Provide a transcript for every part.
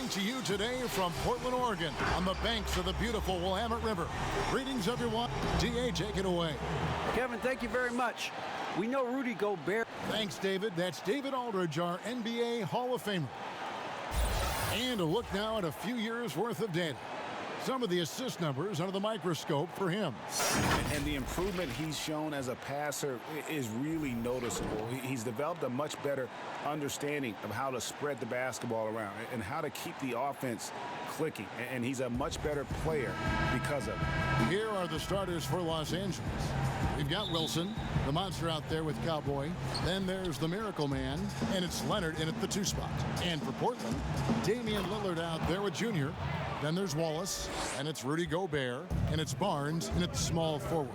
Coming to you today from Portland, Oregon, on the banks of the beautiful Willamette River. Greetings, everyone. D.A., take it away. Kevin, thank you very much. We know Rudy Gobert. Thanks, David. That's David Aldridge, our NBA Hall of Famer. And a look now at a few years' worth of data. Some of the assist numbers under the microscope for him. And the improvement he's shown as a passer is really noticeable. He's developed a much better understanding of how to spread the basketball around and how to keep the offense clicking. And he's a much better player because of it. Here are the starters for Los Angeles. We've got Wilson, the monster out there with Cowboy. Then there's the Miracle Man, and it's Leonard in at the 2 spot. And for Portland, Damian Lillard out there with Junior. Then there's Wallace, and it's Rudy Gobert, and it's Barnes, and it's small forward.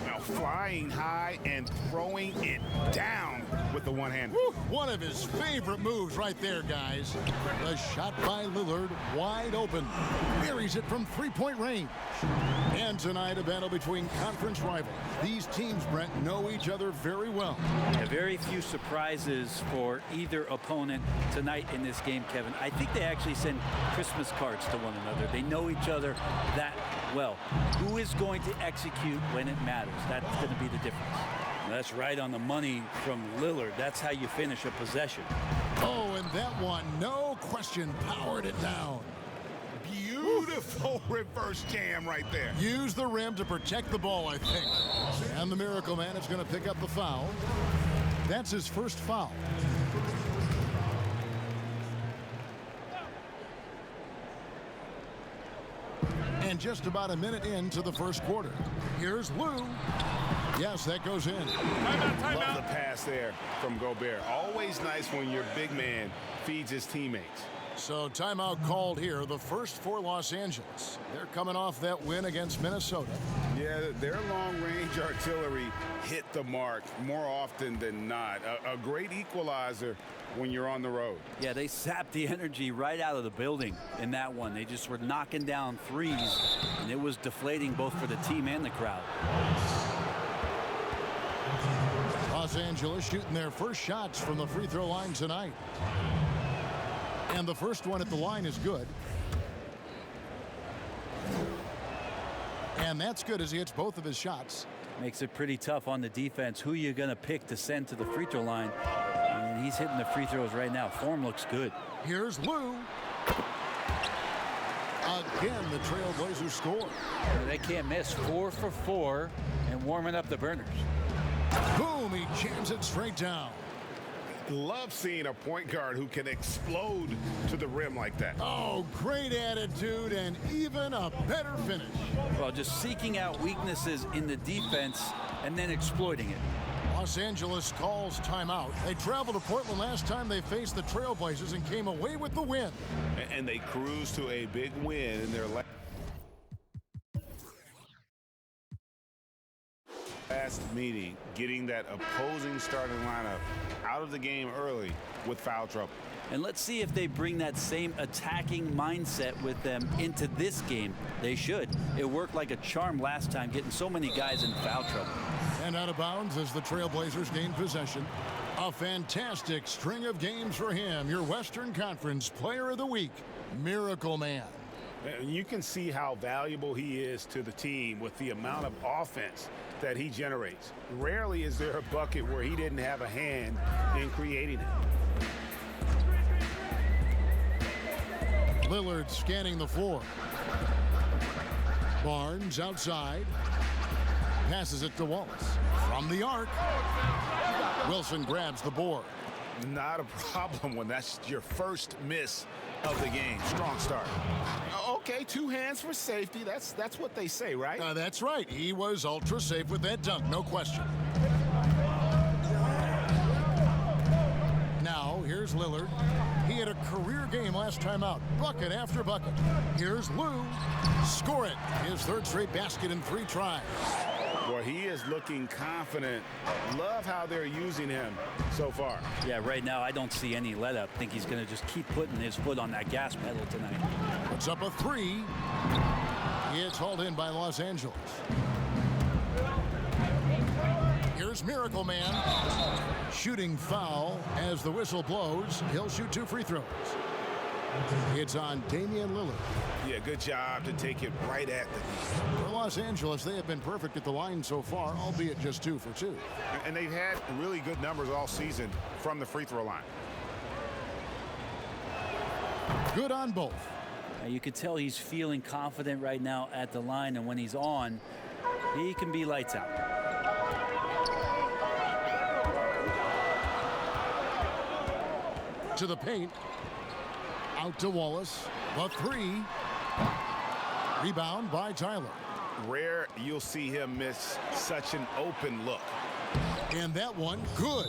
Now flying high and throwing it down with the one hand. Woo, one of his favorite moves right there, guys. The shot by Lillard, wide open. Buries it from three-point range. And tonight, a battle between conference rivals. These teams, Brent, know each other very well. Very few surprises for either opponent tonight in this game, Kevin. I think they actually send Christmas cards to one another. They know each other that well. Who is going to execute when it matters? That's going to be the difference. That's right on the money from Lillard. That's how you finish a possession. Oh, and that one, no question, powered it down. Beautiful reverse jam right there. Use the rim to protect the ball, I think. And the Miracle Man is going to pick up the foul. That's his first foul. And just about a minute into the first quarter. Here's Lou. Yes, that goes in. Love the pass there from Gobert. Always nice when your big man feeds his teammates. So timeout called here, the first for Los Angeles. They're coming off that win against Minnesota. Yeah, their long-range artillery hit the mark more often than not. A great equalizer when you're on the road. Yeah, they sapped the energy right out of the building in that one. They just were knocking down threes, and it was deflating both for the team and the crowd. Los Angeles shooting their first shots from the free throw line tonight. And the first one at the line is good. And that's good as he hits both of his shots. Makes it pretty tough on the defense. Who you're going to pick to send to the free throw line. And he's hitting the free throws right now. Form looks good. Here's Lou. Again, the Trailblazers score. They can't miss. 4 for 4 and warming up the burners. Boom, he jams it straight down. Love seeing a point guard who can explode to the rim like that. Oh, great attitude and even a better finish. Well, just seeking out weaknesses in the defense and then exploiting it. Los Angeles calls timeout. They traveled to Portland last time they faced the Trailblazers and came away with the win. And they cruised to a big win in their last meeting, getting that opposing starting lineup out of the game early with foul trouble. And let's see if they bring that same attacking mindset with them into this game. They should. It worked like a charm last time, getting so many guys in foul trouble. And out of bounds as the Trailblazers gain possession. A fantastic string of games for him. Your Western Conference Player of the Week, Miracle Man. You can see how valuable he is to the team with the amount of offense that he generates. Rarely is there a bucket where he didn't have a hand in creating it. Lillard scanning the floor. Barnes outside. Passes it to Wallace. From the arc. Wilson grabs the board. Not a problem when that's your first miss of the game. Strong start. Okay, 2 hands for safety. That's what they say, right? That's right. He was ultra safe with that dunk, no question. Now, here's Lillard. He had a career game last time out. Bucket after bucket. Here's Lou. Score it. His third straight basket in 3 tries. Well, he is looking confident. Love how they're using him so far. Yeah, right now I don't see any let up. Think he's going to just keep putting his foot on that gas pedal tonight. Puts up a 3. It's hauled in by Los Angeles. Here's Miracle Man. Shooting foul as the whistle blows. He'll shoot 2 free throws. It's on Damian Lillard. Yeah, good job to take it right at the knee. For Los Angeles, they have been perfect at the line so far, albeit just 2 for 2. And they've had really good numbers all season from the free throw line. Good on both. You can tell he's feeling confident right now at the line, and when he's on, he can be lights out. To the paint. Out to Wallace. The 3. Rebound by Tyler. Rare you'll see him miss such an open look. And that one, good.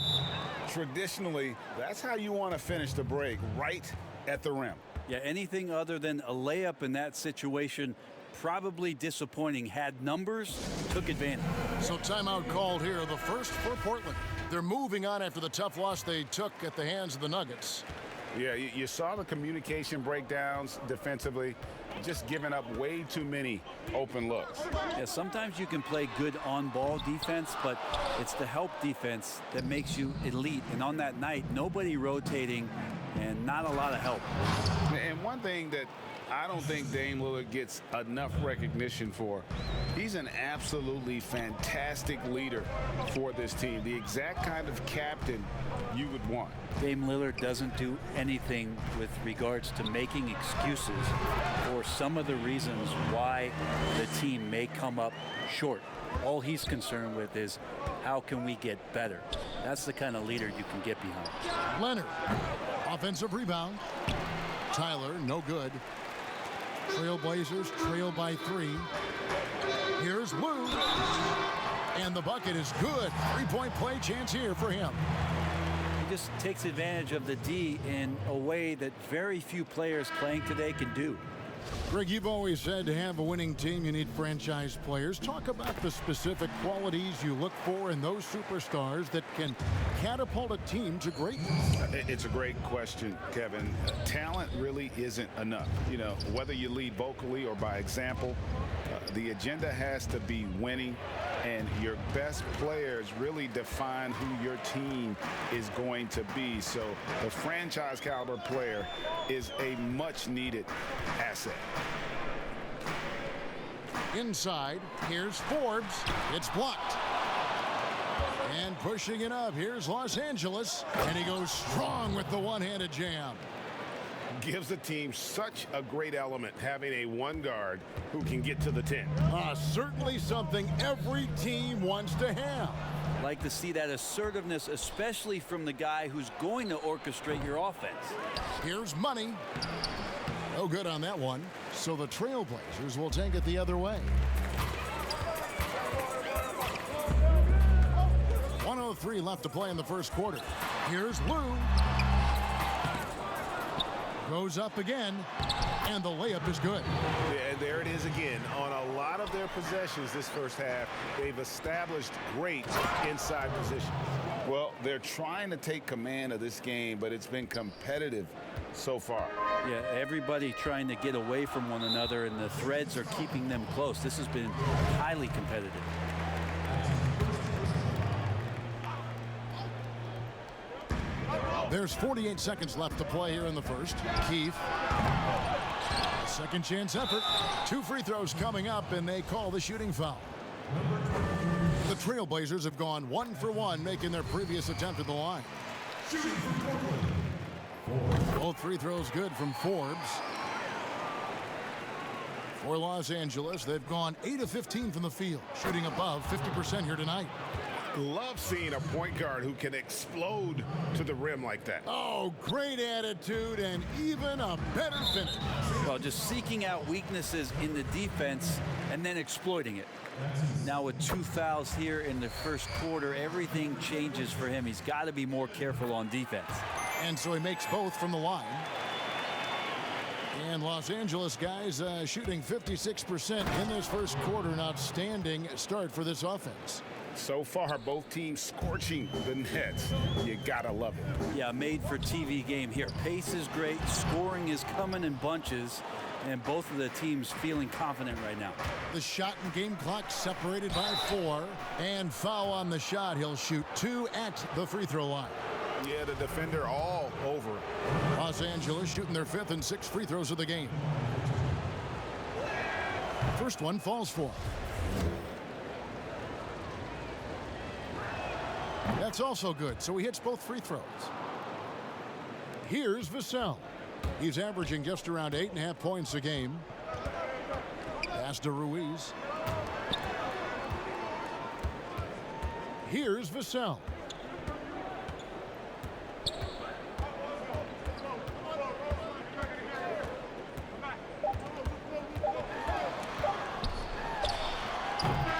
Traditionally, that's how you want to finish the break, right at the rim. Yeah, anything other than a layup in that situation, probably disappointing. Had numbers, took advantage. So timeout called here, the first for Portland. They're moving on after the tough loss they took at the hands of the Nuggets. Yeah, you saw the communication breakdowns defensively, just giving up way too many open looks. Yeah, sometimes you can play good on-ball defense, but it's the help defense that makes you elite. And on that night, nobody rotating and not a lot of help. And one thing that I don't think Dame Lillard gets enough recognition for, he's an absolutely fantastic leader for this team, the exact kind of captain you would want. Dame Lillard doesn't do anything with regards to making excuses for some of the reasons why the team may come up short. All he's concerned with is how can we get better. That's the kind of leader you can get behind. Leonard, offensive rebound. Tyler, no good. Trailblazers trail by 3. Here's Lou. And the bucket is good. 3-point play chance here for him. He just takes advantage of the D in a way that very few players playing today can do. Greg, you've always said to have a winning team, you need franchise players. Talk about the specific qualities you look for in those superstars that can catapult a team to greatness. It's a great question, Kevin. Talent really isn't enough. You know, whether you lead vocally or by example, the agenda has to be winning, and your best players really define who your team is going to be. So the franchise caliber player is a much needed asset. Inside, here's Forbes. It's blocked. And pushing it up, here's Los Angeles. And he goes strong with the one-handed jam. Gives the team such a great element having a one guard who can get to the 10. Certainly something every team wants to have. Like to see that assertiveness, especially from the guy who's going to orchestrate your offense. Here's Money. No good on that one. So the Trailblazers will take it the other way. 1:03 left to play in the first quarter. Here's Lou. Goes up again, and the layup is good. Yeah, there it is again. On a lot of their possessions this first half, they've established great inside positions. Well, they're trying to take command of this game, but it's been competitive so far. Yeah, everybody trying to get away from one another, and the threads are keeping them close. This has been highly competitive. There's 48 seconds left to play here in the first. Keith. Second chance effort. 2 free throws coming up, and they call the shooting foul. The Trailblazers have gone 1 for 1, making their previous attempt at the line. Both free throws good from Forbes. For Los Angeles, they've gone 8 of 15 from the field, shooting above 50% here tonight. Love seeing a point guard who can explode to the rim like that. Oh, great attitude and even a better finish. Well, just seeking out weaknesses in the defense and then exploiting it. Now with 2 fouls here in the first quarter, everything changes for him. He's got to be more careful on defense. And so he makes both from the line. And Los Angeles guys shooting 56% in this first quarter. An outstanding start for this offense. So far, both teams scorching the nets. You gotta love it. Yeah, made for TV game here. Pace is great. Scoring is coming in bunches. And both of the teams feeling confident right now. The shot and game clock separated by 4. And foul on the shot. He'll shoot 2 at the free throw line. Yeah, the defender all over it. Los Angeles shooting their 5th and 6th free throws of the game. First one falls for him. That's also good, so he hits both free throws. Here's Vassell. He's averaging just around 8.5 points a game. Pass to Ruiz. Here's Vassell.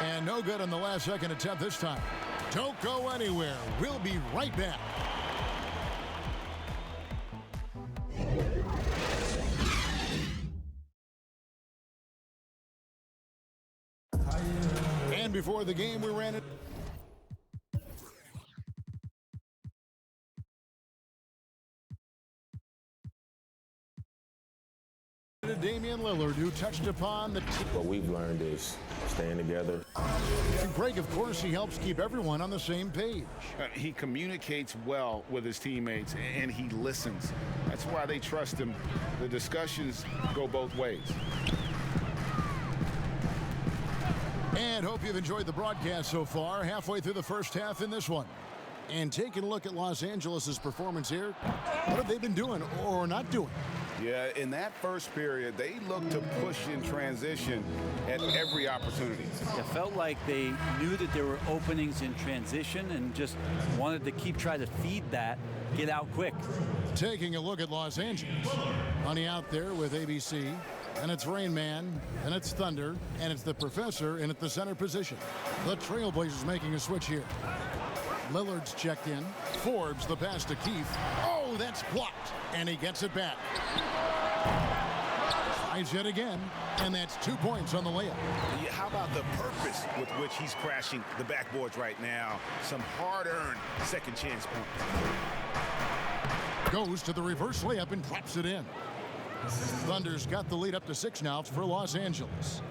And no good on the last second attempt this time. Don't go anywhere. We'll be right back. And before the game, we ran it. Damian Lillard, who touched upon the What we've learned is staying together. And Greg, of course, he helps keep everyone on the same page. He communicates well with his teammates, and he listens. That's why they trust him. The discussions go both ways. And hope you've enjoyed the broadcast so far. Halfway through the first half in this one. And taking a look at Los Angeles' performance here, what have they been doing or not doing? Yeah, in that first period, they looked to push in transition at every opportunity. It felt like they knew that there were openings in transition and just wanted to keep trying to feed that, get out quick. Taking a look at Los Angeles. Honey out there with ABC, and it's Rain Man, and it's Thunder, and it's the Professor in at the center position. The Trailblazers making a switch here. Lillard's checked in. Forbes the pass to Keith. Oh, that's blocked, and he gets it back. Tries it again, and that's 2 points on the layup. Yeah, how about the purpose with which he's crashing the backboards right now? Some hard-earned second chance points. Goes to the reverse layup and drops it in. Thunder's got the lead up to 6 now for Los Angeles.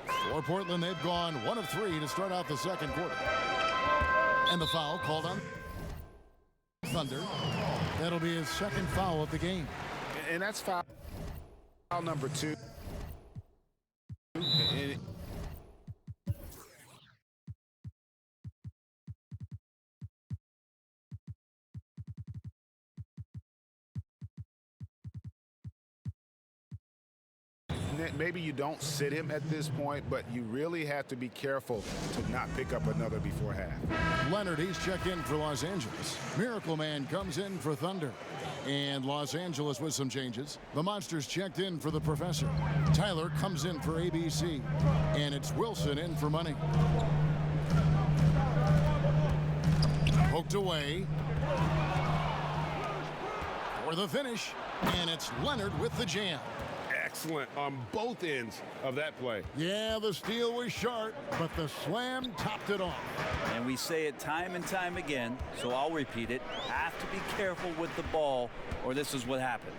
For Portland, they've gone 1 of 3 to start out the second quarter. And the foul called on Thunder. That'll be his second foul of the game. And that's foul number 2. Maybe you don't sit him at this point, but you really have to be careful to not pick up another before half. Leonard, he's checked in for Los Angeles. Miracle Man comes in for Thunder. And Los Angeles with some changes. The Monsters checked in for the Professor. Tyler comes in for ABC. And it's Wilson in for Money. Poked away. For the finish. And it's Leonard with the jam. Excellent on both ends of that play. Yeah, the steal was sharp, but the slam topped it off. And we say it time and time again, so I'll repeat it. Have to be careful with the ball, or this is what happens.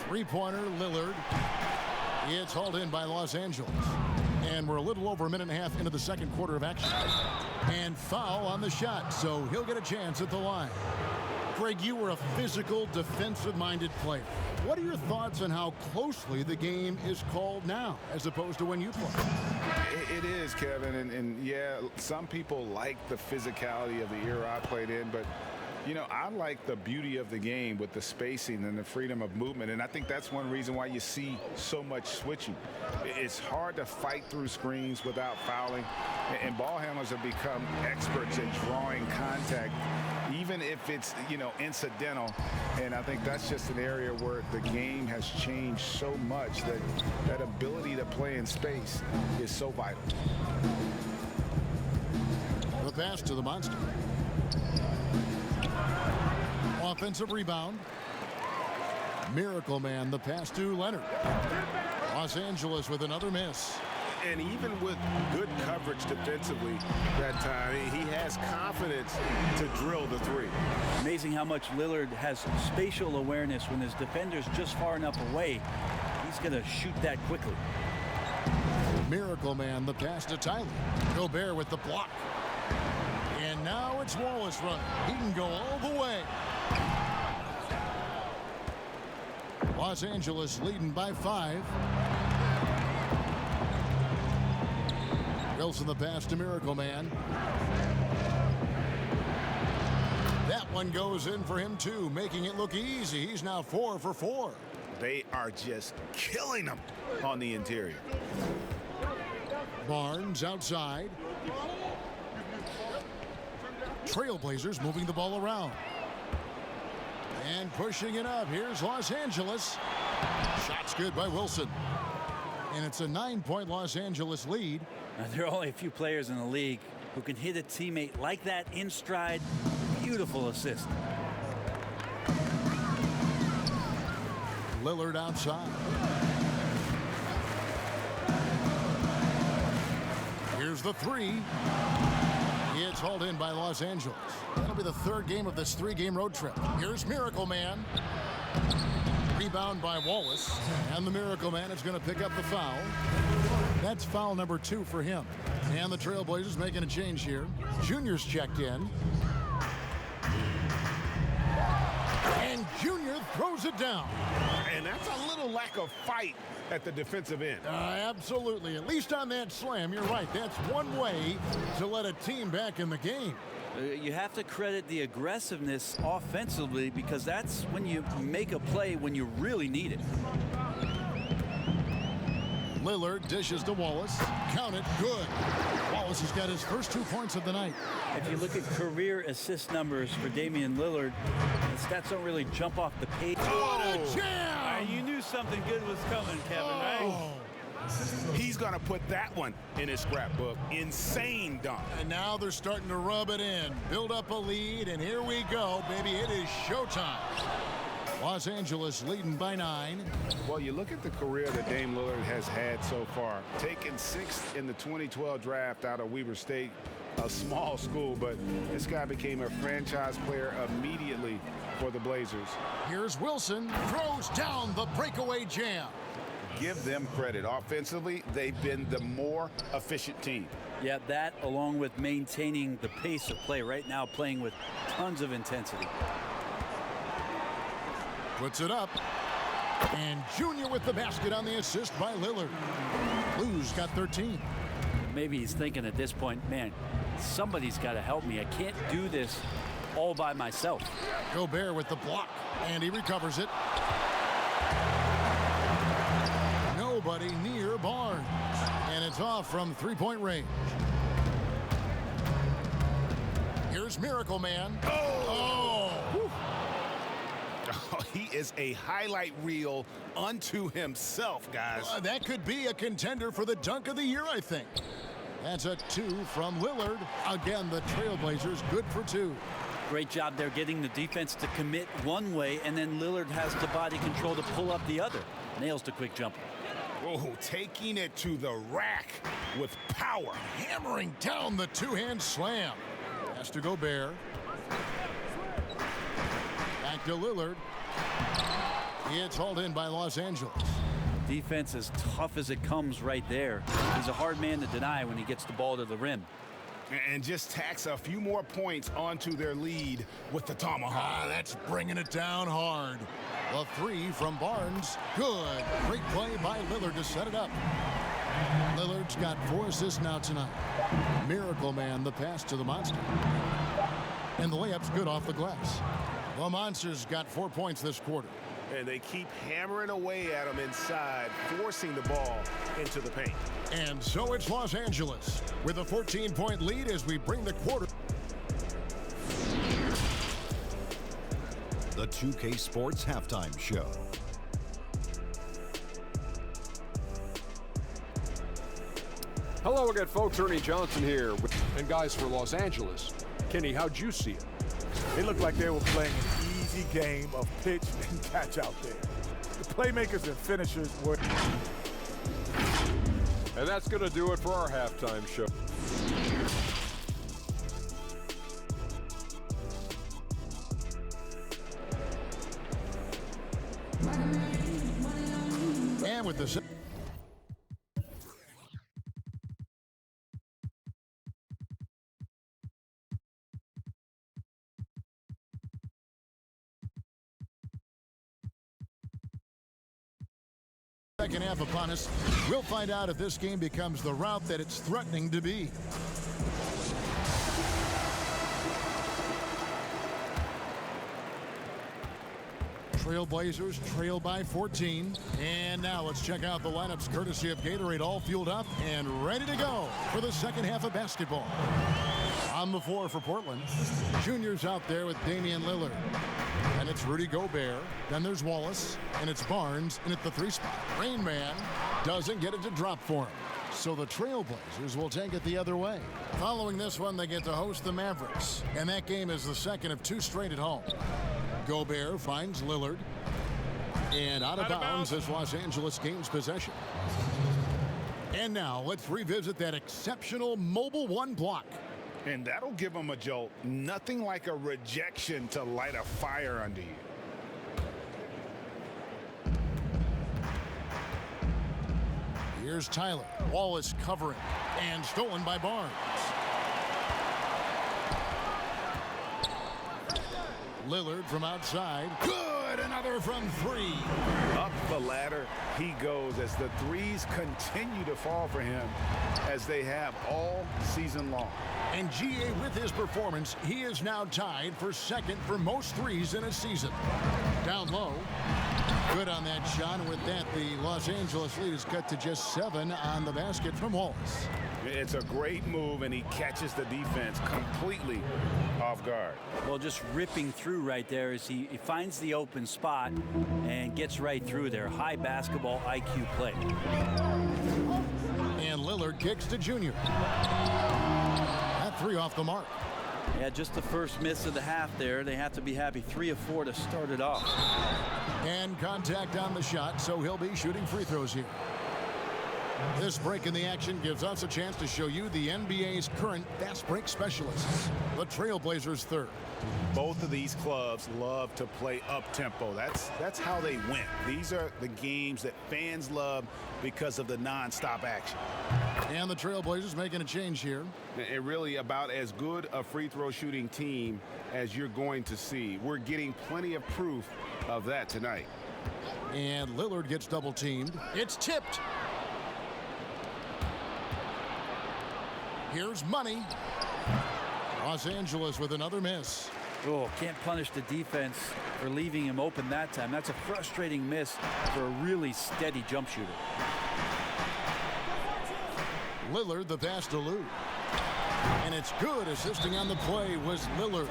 Three-pointer, Lillard. It's hauled in by Los Angeles. And we're a little over a minute and a half into the second quarter of action. And foul on the shot, so he'll get a chance at the line. Greg, you were a physical, defensive-minded player. What are your thoughts on how closely the game is called now as opposed to when you played? It is, Kevin, and yeah, some people like the physicality of the era I played in, but you know, I like the beauty of the game with the spacing and the freedom of movement, and I think that's one reason why you see so much switching. It's hard to fight through screens without fouling, and ball handlers have become experts at drawing contact, even if it's, you know, incidental. And I think that's just an area where the game has changed so much that that ability to play in space is so vital. The pass to the Monster. Offensive rebound. Miracle Man, the pass to Leonard. Los Angeles with another miss. And even with good coverage defensively that time, he has confidence to drill the three. Amazing how much Lillard has spatial awareness when his defender's just far enough away. He's going to shoot that quickly. Miracle Man, the pass to Tyler. Gobert with the block. And now it's Wallace running. He can go all the way. Los Angeles leading by 5. Wilson the pass to Miracle Man. That one goes in for him too, making it look easy. He's now 4 for 4. They are just killing them on the interior. Barnes outside. Trailblazers moving the ball around. And pushing it up. Here's Los Angeles. Shot's good by Wilson. And it's a 9-point Los Angeles lead. Now, there are only a few players in the league who can hit a teammate like that in stride. Beautiful assist. Lillard outside. Here's the 3. It's hauled in by Los Angeles. That'll be the 3rd game of this 3-game road trip. Here's Miracle Man. Rebound by Wallace. And the Miracle Man is going to pick up the foul. That's foul number 2 for him. And the Trailblazers making a change here. Junior's checked in. And Junior throws it down. And that's a little lack of fight at the defensive end. Absolutely. At least on that slam, you're right. That's one way to let a team back in the game. You have to credit the aggressiveness offensively, because that's when you make a play when you really need it. Lillard dishes to Wallace. Count it. Good. Wallace has got his first 2 points of the night. If you look at career assist numbers for Damian Lillard, the stats don't really jump off the page. What a jam! You knew something good was coming, Kevin, right? He's going to put that one in his scrapbook. Insane dunk. And now they're starting to rub it in. Build up a lead, and here we go, baby. It is showtime. Los Angeles leading by 9. Well, you look at the career that Dame Lillard has had so far. Taken 6th in the 2012 draft out of Weber State, a small school, but this guy became a franchise player immediately for the Blazers. Here's Wilson. Throws down the breakaway jam. Give them credit. Offensively, they've been the more efficient team. Yeah, that along with maintaining the pace of play right now, playing with tons of intensity. Puts it up. And Junior with the basket on the assist by Lillard. Blues got 13. Maybe he's thinking at this point, man, somebody's got to help me. I can't do this all by myself. Gobert with the block. And he recovers it. Nobody near Barnes. And it's off from 3-point range. Here's Miracle Man. Oh! He is a highlight reel unto himself, guys. That could be a contender for the dunk of the year, I think. That's a 2 from Lillard. Again, the Trailblazers good for 2. Great job there getting the defense to commit one way, and then Lillard has the body control to pull up the other. Nails the quick jumper. Oh, taking it to the rack with power. Hammering down the 2-hand slam. Has to Gobert. Back to Lillard. It's hauled in by Los Angeles. Defense as tough as it comes right there. He's a hard man to deny when he gets the ball to the rim. And just tacks a few more points onto their lead with the tomahawk. That's bringing it down hard. The 3 from Barnes. Good. Great play by Lillard to set it up. Lillard's got 4 assists now tonight. Miracle Man, the pass to the Monster. And the layup's good off the glass. The Monsters got 4 points this quarter. And they keep hammering away at him inside, forcing the ball into the paint. And so it's Los Angeles with a 14-point lead as we bring the quarter. The 2K Sports Halftime Show. Hello again, folks. Ernie Johnson here. And guys, for Los Angeles, Kenny, how'd you see it? It looked like they were playing an easy game of pitch and catch out there. The playmakers and finishers were. And that's going to do it for our halftime show. And with the second half upon us. We'll find out if this game becomes the rout that it's threatening to be. Trailblazers trail by 14. And now let's check out the lineups courtesy of Gatorade, all fueled up and ready to go for the second half of basketball. On the floor for Portland, juniors out there with Damian Lillard. And it's Rudy Gobert. Then there's Wallace. And it's Barnes in at the 3 spot. Rain Man doesn't get it to drop for him. So the Trailblazers will take it the other way. Following this one, they get to host the Mavericks. And that game is the second of 2 straight at home. Gobert finds Lillard. And out of bounds as Los Angeles gains possession. And now let's revisit that exceptional mobile 1 block. And that'll give him a jolt. Nothing like a rejection to light a fire under you. Here's Tyler. Wallace covering. And stolen by Barnes. Lillard from outside. Good! Another from 3. Up the ladder he goes as the threes continue to fall for him as they have all season long. And GA, with his performance, he is now tied for second for most threes in a season. Down low. Good on that shot. And with that, the Los Angeles lead is cut to just 7 on the basket from Wallace. It's a great move, and he catches the defense completely off guard. Well, just ripping through right there as he finds the open spot and gets right through there. High basketball IQ play. And Lillard kicks to Junior. That 3 off the mark. Yeah, just the first miss of the half there. They have to be happy. 3 of 4 to start it off. And contact on the shot, so he'll be shooting free throws here. This break in the action gives us a chance to show you the NBA's current fast break specialists, the Trailblazers' third. Both of these clubs love to play up-tempo. That's how they win. These are the games that fans love because of the non-stop action. And the Trailblazers making a change here. And really about as good a free throw shooting team as you're going to see. We're getting plenty of proof of that tonight. And Lillard gets double teamed. It's tipped. Here's Money. Los Angeles with another miss. Oh, can't punish the defense for leaving him open that time. That's a frustrating miss for a really steady jump shooter. Lillard the pass to Lou. And it's good. Assisting on the play was Lillard.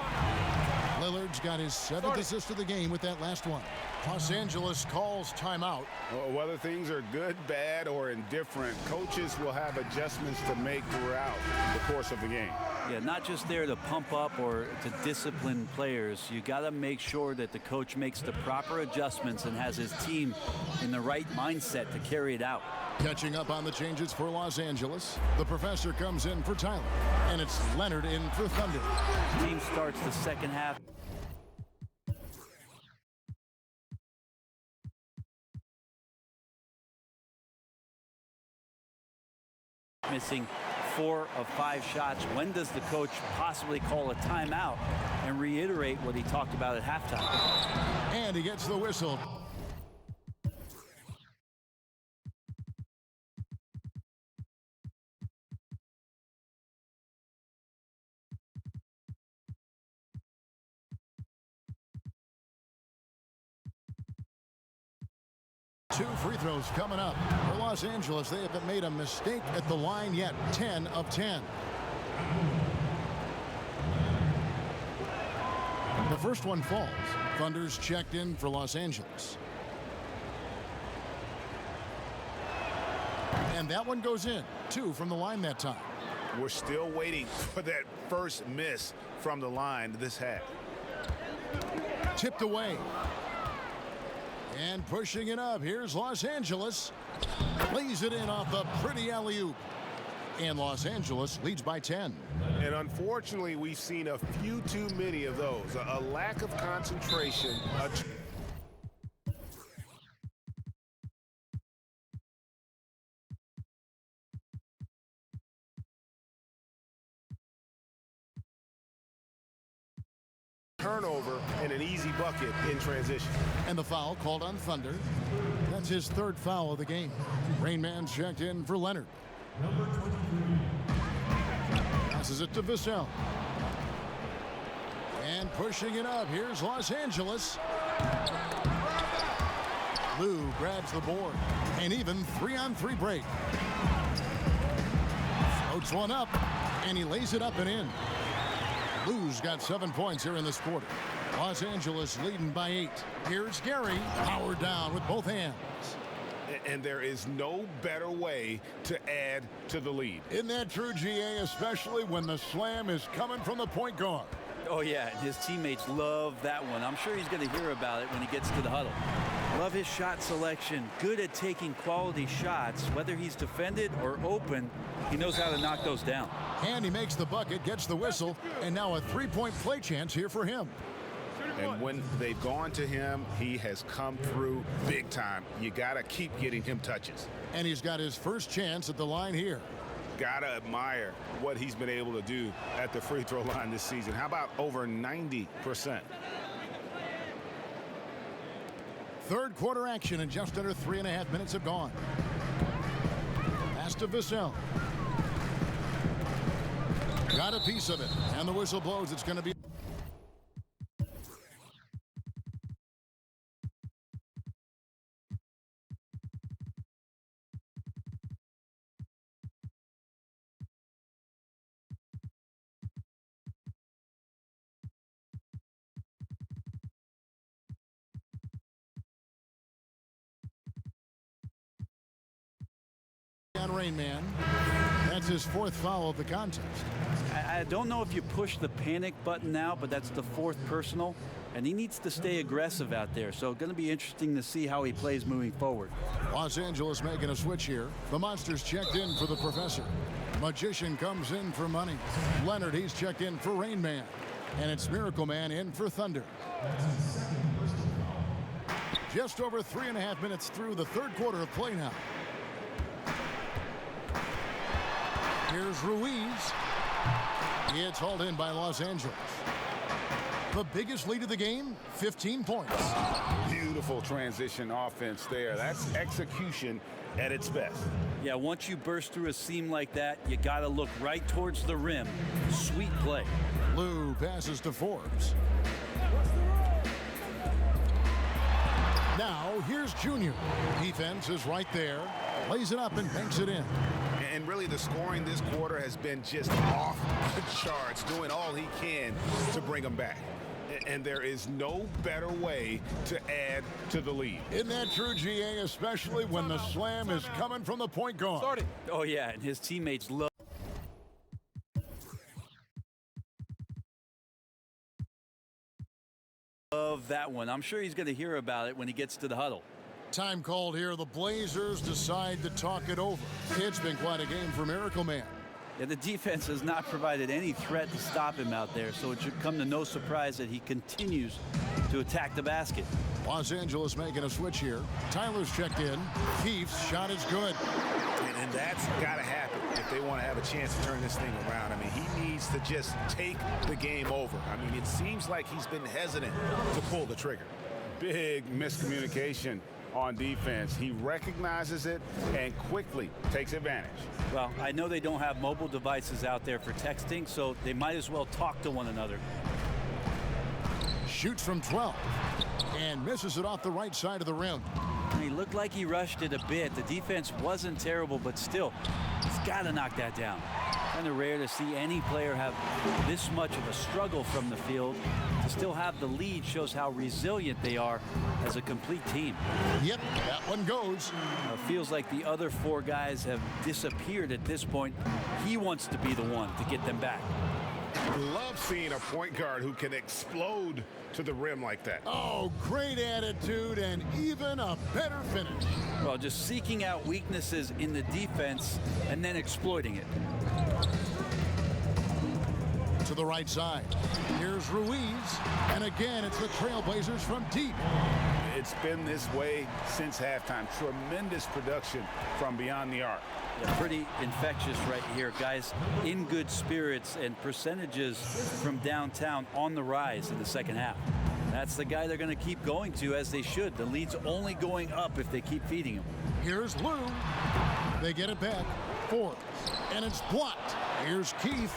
Lillard's got his 7th assist of the game with that last one. Los Angeles calls timeout. Well, whether things are good, bad, or indifferent, coaches will have adjustments to make throughout the course of the game. Yeah, not just there to pump up or to discipline players. You got to make sure that the coach makes the proper adjustments and has his team in the right mindset to carry it out. Catching up on the changes for Los Angeles, the professor comes in for Tyler, and it's Leonard in for Thunder. Team starts the second half. Missing 4 of 5 shots. When does the coach possibly call a timeout and reiterate what he talked about at halftime? And he gets the whistle. Two free throws coming up for Los Angeles. They haven't made a mistake at the line yet. 10 of 10. The first one falls. Thunder's checked in for Los Angeles. And that one goes in. 2 from the line that time. We're still waiting for that first miss from the line this half. Tipped away. And pushing it up, here's Los Angeles. Lays it in off the pretty alley-oop. And Los Angeles leads by 10. And unfortunately, we've seen a few too many of those. A lack of concentration. Turnover and an easy bucket in transition. And the foul called on Thunder. That That's his third foul of the game. Rain Man's checked in for Leonard. Passes it to Vassell. And pushing it up, here's Los Angeles. Lou grabs the board. An even 3-on-3 break. Floats one up, and he lays it up and in. Lou's got 7 points here in this quarter. Los Angeles leading by 8. Here's Gary, powered down with both hands. And there is no better way to add to the lead. Isn't that true, GA, especially when the slam is coming from the point guard? Oh, yeah, and his teammates love that one. I'm sure he's going to hear about it when he gets to the huddle. Love his shot selection. Good at taking quality shots. Whether he's defended or open, he knows how to knock those down. And he makes the bucket, gets the whistle, and now a three-point play chance here for him. And when they've gone to him, he has come through big time. You got to keep getting him touches. And he's got his first chance at the line here. Got to admire what he's been able to do at the free throw line this season. How about over 90%? Third quarter action, and just under 3.5 minutes have gone. Pass to Vassell. Got a piece of it, and the whistle blows. It's going to be Rain Man. That's his fourth foul of the contest. I don't know if you push the panic button now, but that's the fourth personal, and he needs to stay aggressive out there. So going to be interesting to see how he plays moving forward. Los Angeles making a switch here. The Monsters checked in for the Professor. Magician comes in for Money. Leonard, he's checked in for Rain Man. And it's Miracle Man in for Thunder. Just over 3.5 minutes through the third quarter of play now. Here's Ruiz. It's hauled in by Los Angeles. The biggest lead of the game, 15 points. Beautiful transition offense there. That's execution at its best. Yeah, once you burst through a seam like that, you got to look right towards the rim. Sweet play. Lou passes to Forbes. Now, here's Junior. Defense is right there. Lays it up and banks it in. And really the scoring this quarter has been just off the charts, doing all he can to bring them back. And there is no better way to add to the lead. Isn't that true, GA, especially when the slam is coming from the point guard? Oh, yeah, and his teammates love that one. I'm sure he's going to hear about it when he gets to the huddle. Time called here. The Blazers decide to talk it over. It's been quite a game for Miracle Man. Yeah, the defense has not provided any threat to stop him out there, so it should come to no surprise that he continues to attack the basket. Los Angeles making a switch here. Tyler's checked in. Keefe's shot is good. And that's got to happen if they want to have a chance to turn this thing around. I mean, he needs to just take the game over. I mean, it seems like he's been hesitant to pull the trigger. Big miscommunication on defense. He recognizes it and quickly takes advantage. Well, I know they don't have mobile devices out there for texting, so they might as well talk to one another. Shoots from 12 and misses it off the right side of the rim. He looked like he rushed it a bit. The defense wasn't terrible, but still, he's got to knock that down. Kind of rare to see any player have this much of a struggle from the field. To still have the lead shows how resilient they are as a complete team. Yep, that one goes. Feels like the other four guys have disappeared at this point. He wants to be the one to get them back. Love seeing a point guard who can explode to the rim like that. Oh, great attitude and even a better finish. Well, just seeking out weaknesses in the defense and then exploiting it. To the right side. Here's Ruiz. And again, it's the Trailblazers from deep. It's been this way since halftime. Tremendous production from beyond the arc. Yeah, pretty infectious right here. Guys in good spirits and percentages from downtown on the rise in the second half. That's the guy they're going to keep going to, as they should. The lead's only going up if they keep feeding him. Here's Lou. They get it back. 4. And it's blocked. Here's Keith.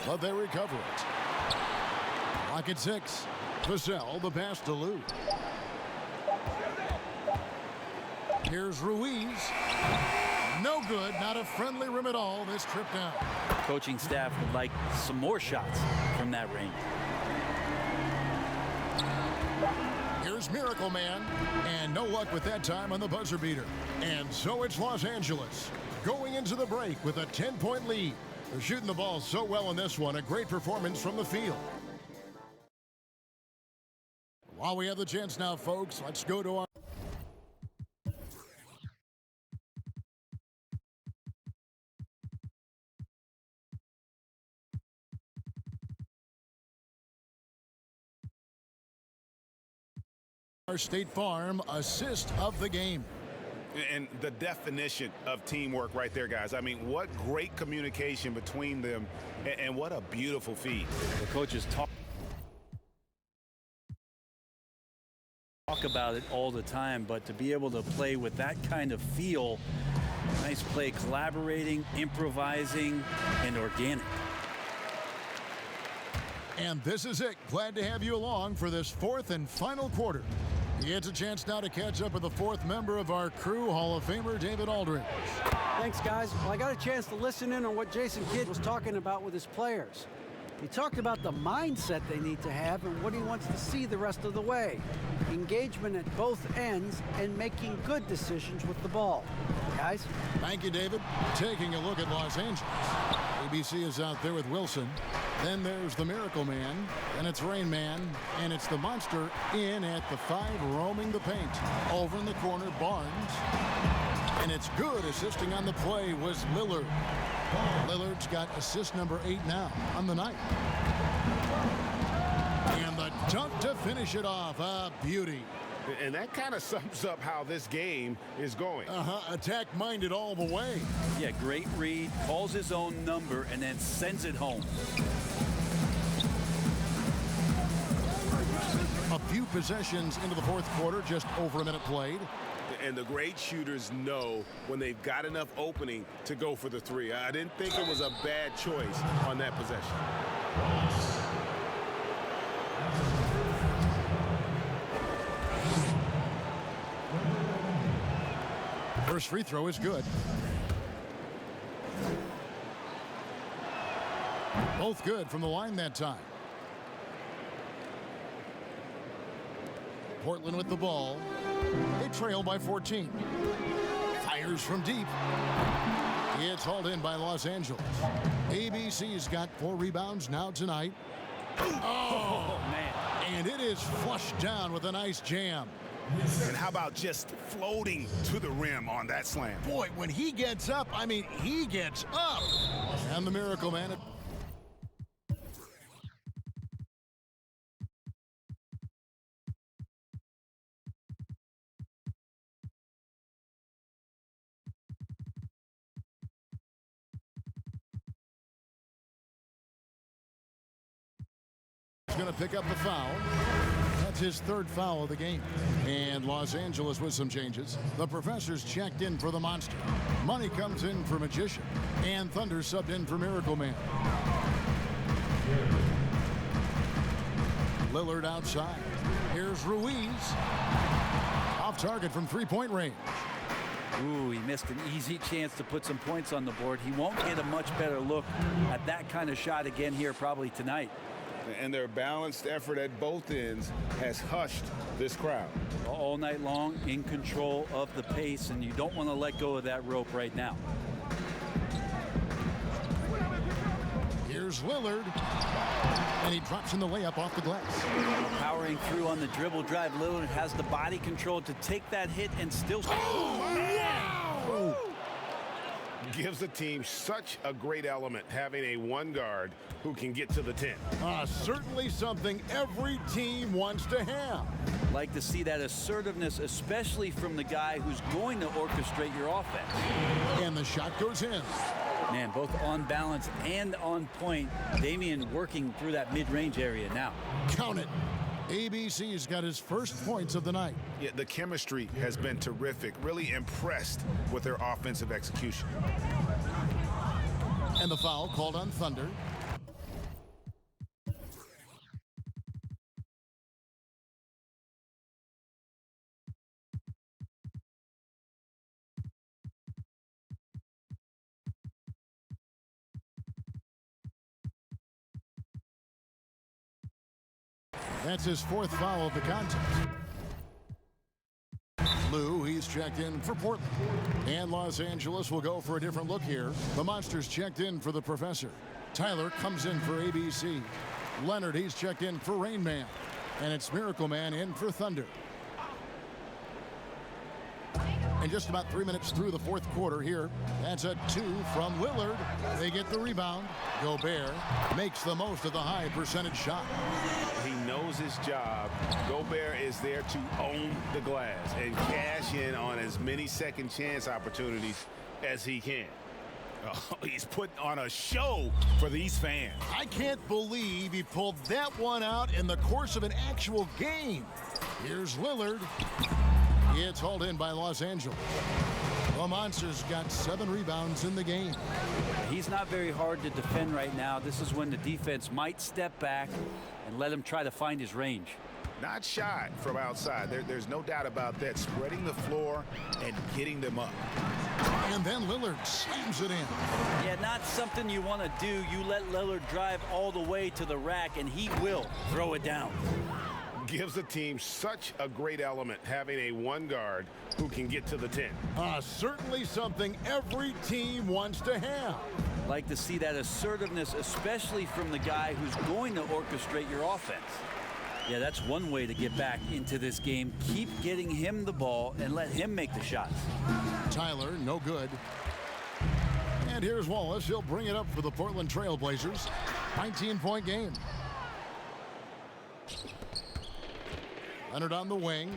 But they recover it. Lock at 6. Vassell, the pass to Lou. Here's Ruiz. No good. Not a friendly rim at all this trip down. Coaching staff would like some more shots from that range. Here's Miracle Man. And no luck with that time on the buzzer beater. And so it's Los Angeles going into the break with a 10-point lead. They're shooting the ball so well in this one. A great performance from the field. While we have the chance now, folks, let's go to our State Farm assist of the game. And the definition of teamwork right there, guys. I mean, what great communication between them, and what a beautiful feed. The coaches talk about it all the time, but to be able to play with that kind of feel, nice play, collaborating, improvising, and organic. And this is it. Glad to have you along for this 4th and final quarter. He gets a chance now to catch up with the 4th member of our crew, Hall of Famer David Aldridge. Thanks, guys. Well, I got a chance to listen in on what Jason Kidd was talking about with his players. He talked about the mindset they need to have and what he wants to see the rest of the way. Engagement at both ends and making good decisions with the ball. Guys? Thank you, David. Taking a look at Los Angeles. ABC is out there with Wilson. Then there's the Miracle Man. Then it's Rain Man. And it's the Monster in at the 5, roaming the paint. Over in the corner, Barnes. And it's good. Assisting on the play was Lillard. Lillard's got assist number 8 now on the night. And the dunk to finish it off. A beauty. And that kind of sums up how this game is going. Attack-minded all the way. Yeah, great read, calls his own number, and then sends it home. A few possessions into the 4th quarter, just over a minute played. And the great shooters know when they've got enough opening to go for the 3. I didn't think it was a bad choice on that possession. First free throw is good. Both good from the line that time. Portland with the ball. They trail by 14. Fires from deep. It's hauled in by Los Angeles. ABC's got 4 rebounds now tonight. Oh, man. And it is flushed down with a nice jam. And how about just floating to the rim on that slam? Boy, when he gets up, I mean, he gets up. And the Miracle Man. He's going to pick up the foul. That's his 3rd foul of the game. And Los Angeles with some changes. The Professor's checked in for the Monster. Money comes in for Magician. And Thunder subbed in for Miracle Man. Lillard outside. Here's Ruiz. Off target from 3-point range. Ooh, he missed an easy chance to put some points on the board. He won't get a much better look at that kind of shot again here probably tonight. And their balanced effort at both ends has hushed this crowd. All night long, in control of the pace, and you don't want to let go of that rope right now. Here's Lillard. And he drops in the layup off the glass. Powering through on the dribble drive. Lillard has the body control to take that hit and still... Wow! Gives the team such a great element having a 1 guard who can get to the 10. Certainly something every team wants to have. Like to see that assertiveness, especially from the guy who's going to orchestrate your offense. And the shot goes in. Man, both on balance and on point. Damian working through that mid-range area now. Count it. ABC's got his first points of the night. Yeah, the chemistry has been terrific. Really impressed with their offensive execution. And the foul called on Thunder. That's his fourth foul of the contest. Lou, he's checked in for Portland. And Los Angeles will go for a different look here. The Monsters checked in for the Professor. Tyler comes in for ABC. Leonard, he's checked in for Rain Man. And it's Miracle Man in for Thunder. And just about 3 minutes through the fourth quarter here. That's a 2 from Lillard. They get the rebound. Gobert makes the most of the high percentage shot. He knows his job. Gobert is there to own the glass and cash in on as many second chance opportunities as he can. Oh, he's putting on a show for these fans. I can't believe he pulled that one out in the course of an actual game. Here's Lillard. It's hauled in by Los Angeles. The Monsters got 7 rebounds in the game. He's not very hard to defend right now. This is when the defense might step back and let him try to find his range. Not shy from outside. There's no doubt about that. Spreading the floor and getting them up. And then Lillard slams it in. Yeah, not something you want to do. You let Lillard drive all the way to the rack, and he will throw it down. Gives the team such a great element having a one guard who can get to the 10. Certainly something every team wants to have. Like to see that assertiveness, especially from the guy who's going to orchestrate your offense. Yeah, that's one way to get back into this game. Keep getting him the ball and let him make the shots. Tyler, no good. And here's Wallace. He'll bring it up for the Portland Trail Blazers. 19-point game. Leonard on the wing.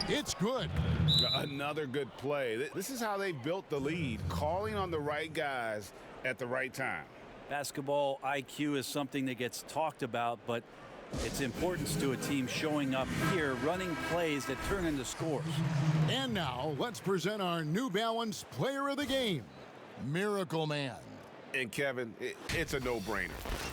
It's good. Another good play. This is how they built the lead, calling on the right guys at the right time. Basketball IQ is something that gets talked about, but its importance to a team showing up here, running plays that turn into scores. And now let's present our New Balance player of the game, Miracle Man. And Kevin, it's a no-brainer.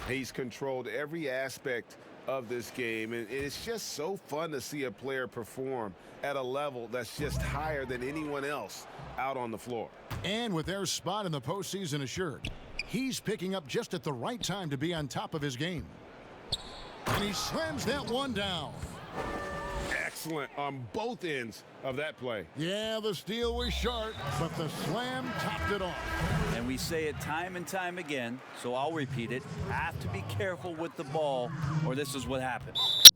He's controlled every aspect of this game, and it's just so fun to see a player perform at a level that's just higher than anyone else out on the floor. And with their spot in the postseason assured, he's picking up just at the right time to be on top of his game. And he slams that one down. Excellent on both ends of that play. Yeah, the steal was sharp, but the slam topped it off. And we say it time and time again, so I'll repeat it. Have to be careful with the ball, or this is what happens.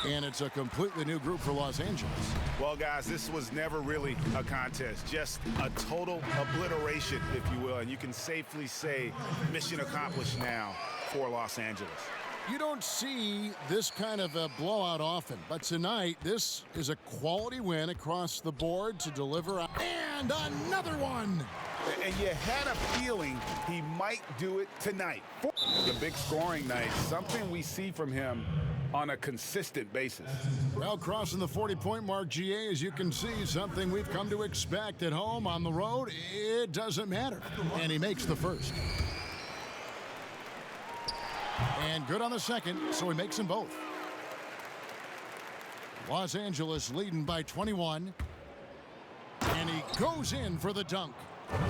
And it's a completely new group for Los Angeles. Well, guys, this was never really a contest, just a total obliteration, if you will. And you can safely say mission accomplished now for Los Angeles. You don't see this kind of a blowout often, but tonight this is a quality win across the board to deliver. And another one. And you had a feeling he might do it tonight. The big scoring night, something we see from him on a consistent basis. Well, crossing the 40-point mark, GA, as you can see, something we've come to expect at home. On the road, it doesn't matter. And he makes the first. And good on the second, so he makes them both. Los Angeles leading by 21. And he goes in for the dunk.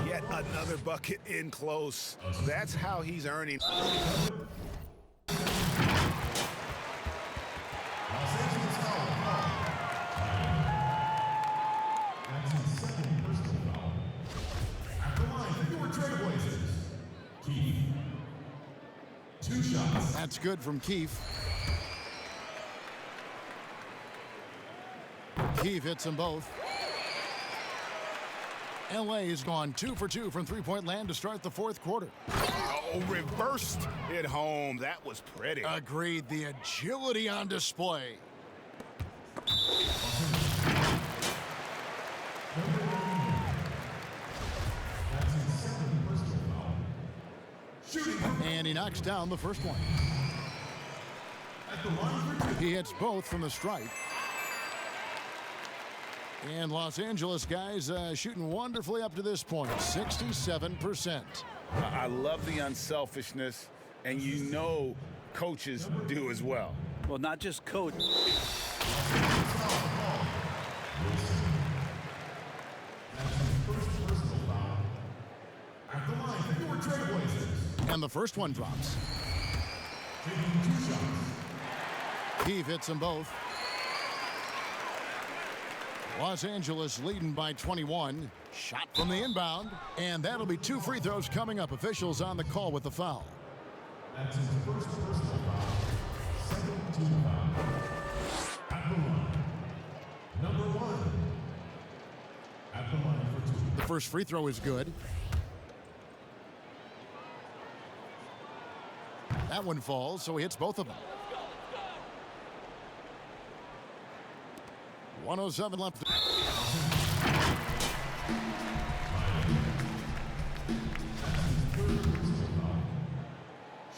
Yet another bucket in close. That's how he's earning. That's good from Keefe. He hits them both. LA has gone 2 for 2 from three-point land to start the fourth quarter. Oh, reversed it home. That was pretty. Agreed. The agility on display. And he knocks down the first one. He hits both from the stripe. And Los Angeles guys shooting wonderfully up to this point, 67%. I love the unselfishness, and you know coaches do as well. Well, not just coach. And the first one drops. He hits them both. Los Angeles leading by 21. Shot from the inbound. And that'll be 2 free throws coming up. Officials on the call with the foul. That's his first personal foul. Second team foul. At the line. Number 1. At the line for 2. The first free throw is good. That one falls, so he hits both of them. 1:07 left.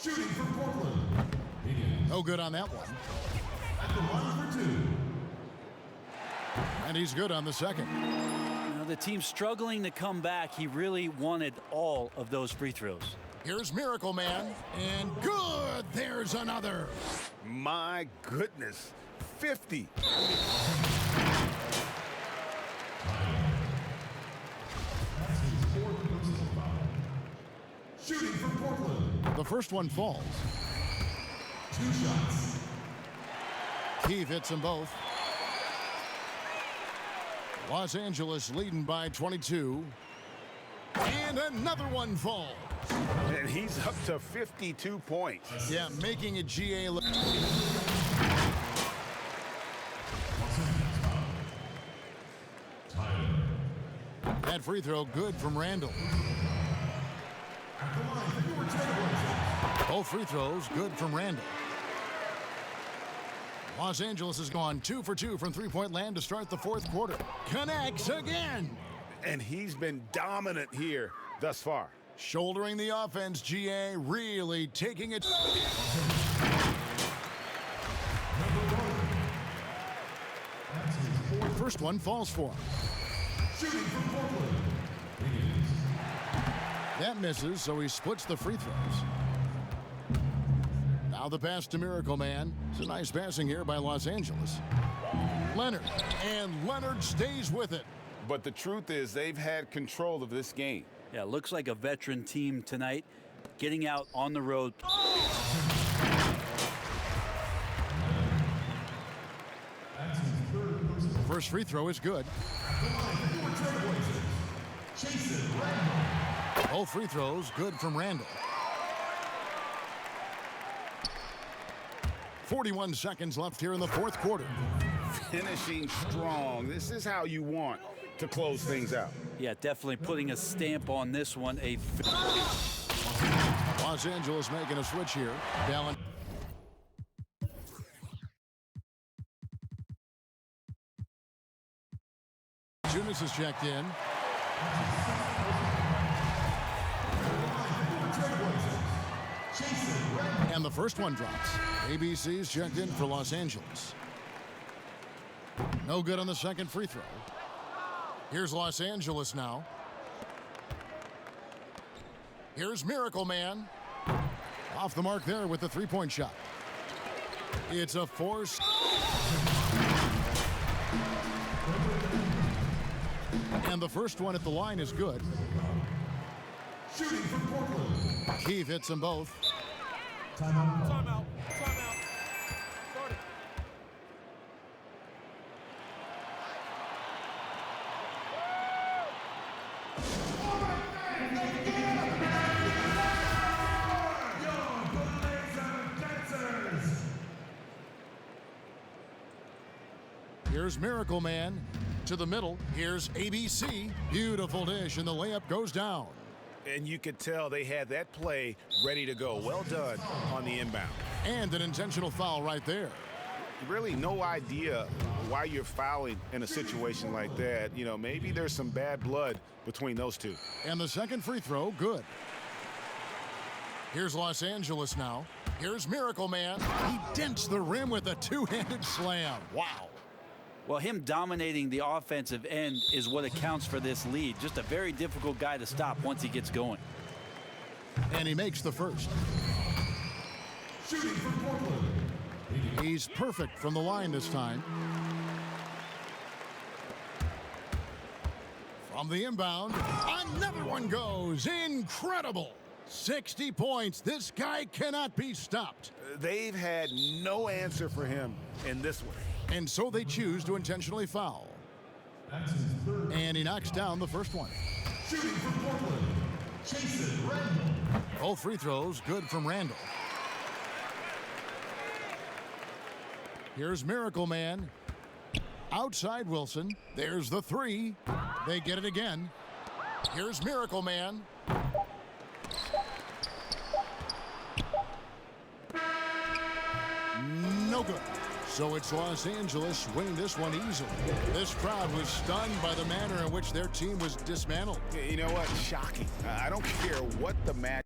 Shooting for Portland. No good on that one. At the line for 2. And he's good on the second. Now the team's struggling to come back. He really wanted all of those free throws. Here's Miracle Man, and good. There's another. My goodness, 50. Shooting for Portland. The first one falls. 2 shots. Heave hits them both. Los Angeles leading by 22. And another one falls. And he's up to 52 points. Yeah, making it GA look. That free throw good from Randall. Both free throws good from Randall. Los Angeles has gone 2 for 2 from three-point land to start the fourth quarter. Connects again. And he's been dominant here thus far. Shouldering the offense, GA really taking it. First one falls for him. Shooting for Portland. That misses, so he splits the free throws. Now the pass to Miracle Man. It's a nice passing here by Los Angeles. Leonard, and Leonard stays with it. But the truth is they've had control of this game. Yeah, looks like a veteran team tonight, getting out on the road. First free throw is good. Both free throws good from Randall. 41 seconds left here in the fourth quarter. Finishing strong. This is how you want to close things out. Yeah, definitely putting a stamp on this one. Los Angeles making a switch here. Dallin. Junis is checked in. And the first one drops. ABC's checked in for Los Angeles. No good on the second free throw. Here's Los Angeles now. Here's Miracle Man. Off the mark there with the three-point shot. It's a force. And the first one at the line is good. Shooting for Portland. Keith hits them both. Timeout. Timeout. Timeout. Start it. Here's Here's Miracle Man to the middle. Here's ABC. Beautiful dish, and the layup goes down. And you could tell they had that play ready to go. Well done on the inbound. And an intentional foul right there. Really no idea why you're fouling in a situation like that. You know, maybe there's some bad blood between those two. And the second free throw, good. Here's Los Angeles now. Here's Miracle Man. He dents the rim with a two-handed slam. Wow. Well, him dominating the offensive end is what accounts for this lead. Just a very difficult guy to stop once he gets going. And he makes the first. Shooting for Portland. He's perfect from the line this time. From the inbound, another one goes. Incredible. 60 points. This guy cannot be stopped. They've had no answer for him in this one. And so they choose to intentionally foul. That's his third. And he knocks down the first one. Shooting for Portland. Jason Randall. Both free throws good from Randall. Here's Miracle Man. Outside Wilson. There's the three. They get it again. Here's Miracle Man. No good. So it's Los Angeles winning this one easily. This crowd was stunned by the manner in which their team was dismantled. You know what? Shocking. I don't care what the match.